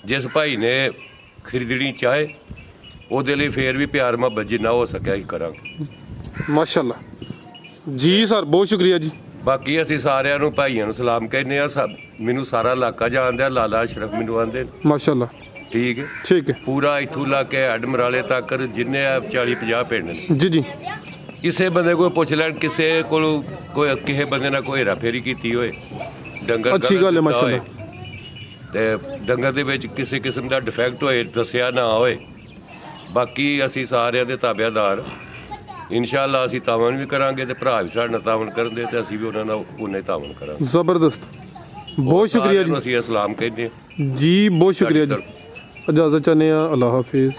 ਜਿਸ ਭਾਈ ਨੇ ਖਰੀਦਣੀ ਚਾਹੇ ਉਹਦੇ ਲਈ ਫੇਰ ਵੀ ਪਿਆਰ ਮੁਹੱਬਤ ਜਿੰਨਾ ਹੋ ਸਕਿਆ ਹੀ ਕਰਾਂਗੇ। ਮਾਸ਼ਾਅੱਲਾ ਜੀ ਸਰ, ਬਹੁਤ ਸ਼ੁਕਰੀਆ ਜੀ। ਬਾਕੀ ਅਸੀਂ ਸਾਰਿਆਂ ਨੂੰ ਭਾਈਆਂ ਨੂੰ ਸਲਾਮ ਕਹਿੰਦੇ ਆ। ਮੈਨੂੰ ਸਾਰਾ ਇਲਾਕਾ ਜਾਣਦਾ, ਲਾਲਾ ਅਸ਼ਰਫ ਮੈਨੂੰ ਆਂਦੇ। ਮਾਸ਼ਾਅੱਲਾ। ਠੀਕ ਹੈ। ਠੀਕ ਹੈ ਪੂਰਾ ਇੱਥੋਂ ਲਾ ਕੇ ਹੱਡ ਮਰਾਲੇ ਤੱਕ ਜਿੰਨੇ 40-50 ਪਿੰਡ ਨੇ। ਜੀ। ਕਿਸੇ ਬੰਦੇ ਕੋਲ ਪੁੱਛ ਲੈਣ, ਕਿਸੇ ਕੋਲ ਕਿਸੇ ਬੰਦੇ ਨਾਲ ਕੋਈ ਹੇਰਾ ਫੇਰੀ ਕੀਤੀ ਹੋਏ, ਡੰਗਰ ਅੱਛੀ ਗੱਲ ਹੈ ਮਾਸ਼ਾਅੱਲਾ। ਤੇ ਡੰਗਰ ਦੇ ਵਿੱਚ ਕਿਸੇ ਕਿਸਮ ਦਾ ਡਿਫੈਕਟ ਹੋਏ ਦੱਸਿਆ ਨਾ ਹੋਏ। ਬਾਕੀ ਅਸੀਂ ਸਾਰਿਆਂ ਦੇ ਤਾਬਿਆਦਾਰ ਇਨਸ਼ਾਅੱਲਾ। ਅਸੀਂ ਤਾਵਨ ਵੀ ਕਰਾਂਗੇ ਤੇ ਭਰਾ ਵੀ ਸਾਡੇ ਨਾਲ ਤਾਵਨ ਕਰਦੇ ਤੇ ਅਸੀਂ ਵੀ ਉਹਨਾਂ ਨਾਲ ਉਨੇ ਤਾਵਨ ਕਰਾਂਗੇ। ਜ਼ਬਰਦਸਤ। ਬਹੁਤ ਸ਼ੁਕਰੀਆ ਜੀ। ਅਸੀਂ ਇਸਲਾਮ ਕਹਿੰਦੇ ਹਾਂ ਜੀ। ਬਹੁਤ ਸ਼ੁਕਰੀਆ ਜੀ। ਇਜਾਜ਼ਤ ਚਾਹੁੰਦੇ ਹਾਂ। ਅੱਲਾ ਹਾਫਿਜ਼।